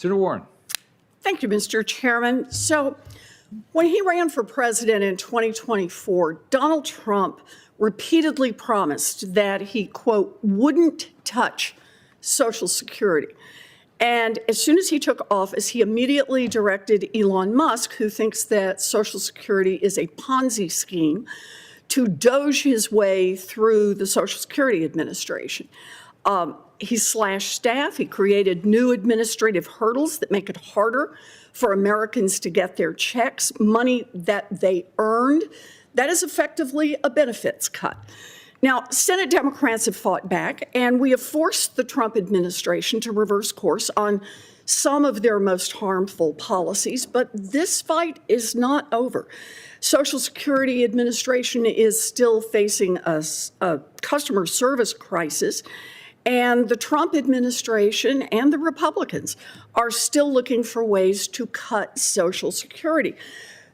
Senator Warren. Thank you, Mr. Chairman. So when he ran for president in 2024, Donald Trump repeatedly promised that he, quote, wouldn't touch Social Security. And as soon as he took office, he immediately directed Elon Musk, who thinks that Social Security is a Ponzi scheme, to doge his way through the Social Security Administration. He slashed staff. He created new administrative hurdles that make it harder for Americans to get their checks, money that they earned. That is effectively a benefits cut. Now, Senate Democrats have fought back, and we have forced the Trump administration to reverse course on some of their most harmful policies, but this fight is not over. Social Security Administration is still facing a customer service crisis, and the Trump administration and the Republicans are still looking for ways to cut Social Security.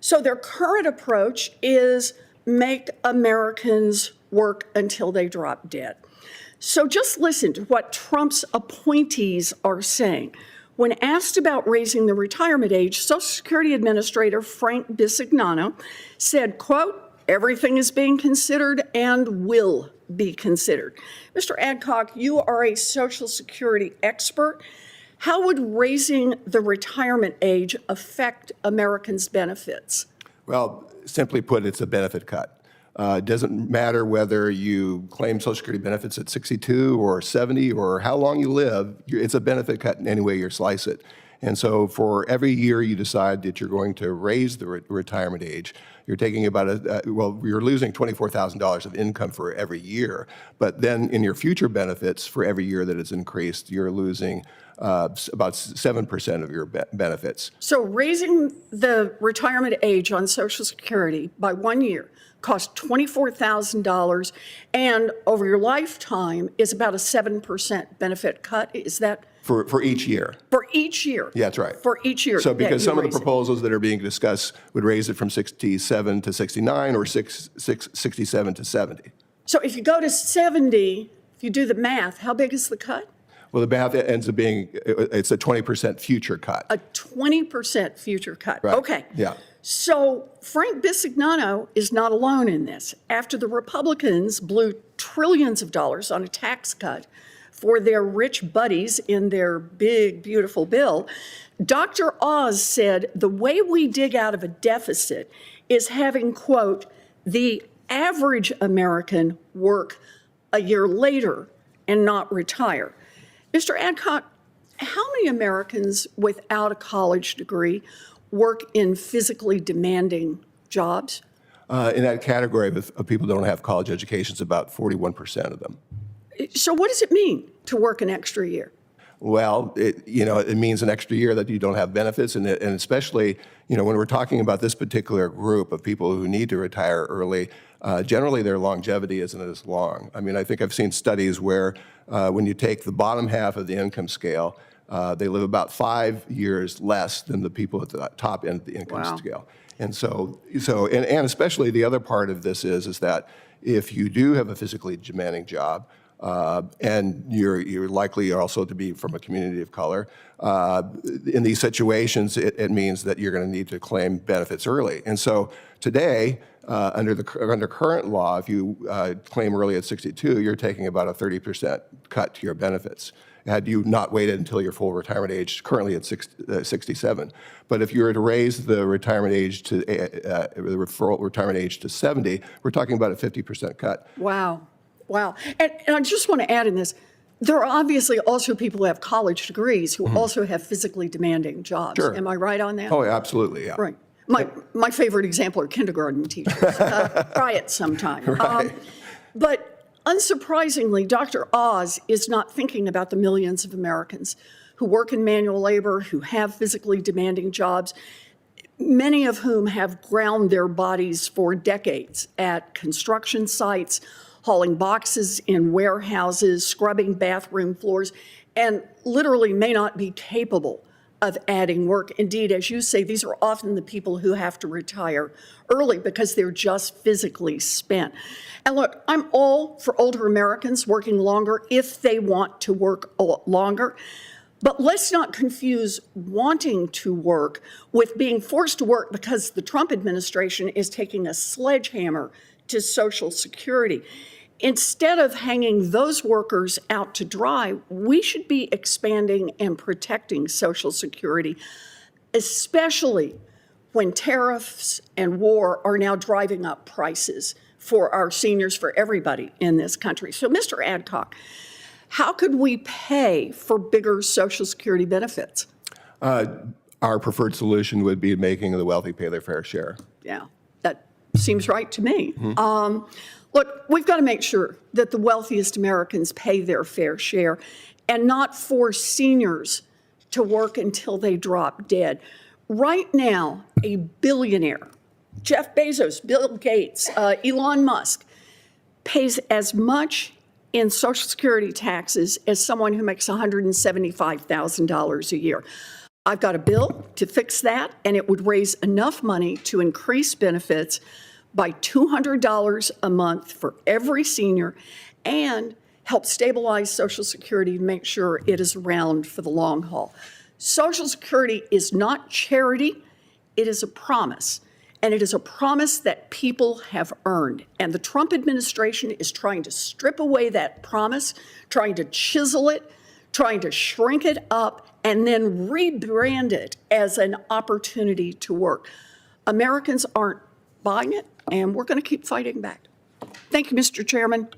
So their current approach is make Americans work until they drop dead. So just listen to what Trump's appointees are saying. When asked about raising the retirement age, Social Security Administrator Frank Bisignano said, quote, everything is being considered and will be considered. Mr. Adcock, you are a Social Security expert. How would raising the retirement age affect Americans' benefits? Well, simply put, it's a benefit cut. It doesn't matter whether you claim Social Security benefits at 62 or 70 or how long you live, it's a benefit cut in any way you slice it. And so for every year you decide that you're going to raise the retirement age, you're taking about you're losing $24,000 of income for every year. But then in your future benefits, for every year that it's increased, you're losing about 7% of your benefits. So raising the retirement age on Social Security by 1 year costs $24,000, and over your lifetime is about a 7% benefit cut. Is that? For each year. For each year. Yeah, that's right. For each year. So because some of the proposals that are being discussed would raise it from 67 to 69 or 67 to 70. So if you go to 70, if you do the math, how big is the cut? Well, the math ends up being, it's a 20% future cut. A 20% future cut. Right. Okay. Yeah. So Frank Bisignano is not alone in this. After the Republicans blew trillions of dollars on a tax cut for their rich buddies in their big, beautiful bill, Dr. Oz said the way we dig out of a deficit is having, quote, the average American work a year later and not retire. Mr. Adcock, how many Americans without a college degree work in physically demanding jobs? In that category of people who don't have college educations, about 41% of them. So what does it mean to work an extra year? Well, it means an extra year that you don't have benefits, and especially, when we're talking about this particular group of people who need to retire early, generally their longevity isn't as long. I mean, I think I've seen studies where when you take the bottom half of the income scale, they live about 5 years less than the people at the top end of the income scale. And and especially the other part of this is that if you do have a physically demanding job, and you're likely also to be from a community of color, in these situations, it means that you're going to need to claim benefits early. And so today, under current law, if you claim early at 62, you're taking about a 30% cut to your benefits, had you not waited until your full retirement age, currently at 67. But if you were to raise the retirement age to the full retirement age to 70, we're talking about a 50% cut. Wow. Wow. And I just want to add in this, there are obviously also people who have college degrees who also have physically demanding jobs. Sure. Am I right on that? Oh, absolutely, yeah. Right. My favorite example are kindergarten teachers. Try it sometime. Right. But unsurprisingly, Dr. Oz is not thinking about the millions of Americans who work in manual labor, who have physically demanding jobs, many of whom have ground their bodies for decades at construction sites, hauling boxes in warehouses, scrubbing bathroom floors, and literally may not be capable of adding work. Indeed, as you say, these are often the people who have to retire early because they're just physically spent. And look, I'm all for older Americans working longer if they want to work longer. But let's not confuse wanting to work with being forced to work because the Trump administration is taking a sledgehammer to Social Security. Instead of hanging those workers out to dry, we should be expanding and protecting Social Security, especially when tariffs and war are now driving up prices for our seniors, for everybody in this country. So, Mr. Adcock, how could we pay for bigger Social Security benefits? Our preferred solution would be making the wealthy pay their fair share. Yeah, that seems right to me. Look, we've got to make sure that the wealthiest Americans pay their fair share and not force seniors to work until they drop dead. Right now, a billionaire, Jeff Bezos, Bill Gates, Elon Musk, pays as much in Social Security taxes as someone who makes $175,000 a year. I've got a bill to fix that, and it would raise enough money to increase benefits by $200 a month for every senior and help stabilize Social Security to make sure it is around for the long haul. Social Security is not charity, it is a promise. And it is a promise that people have earned. And the Trump administration is trying to strip away that promise, trying to chisel it, trying to shrink it up, and then rebrand it as an opportunity to work. Americans aren't buying it, and we're going to keep fighting back. Thank you, Mr. Chairman.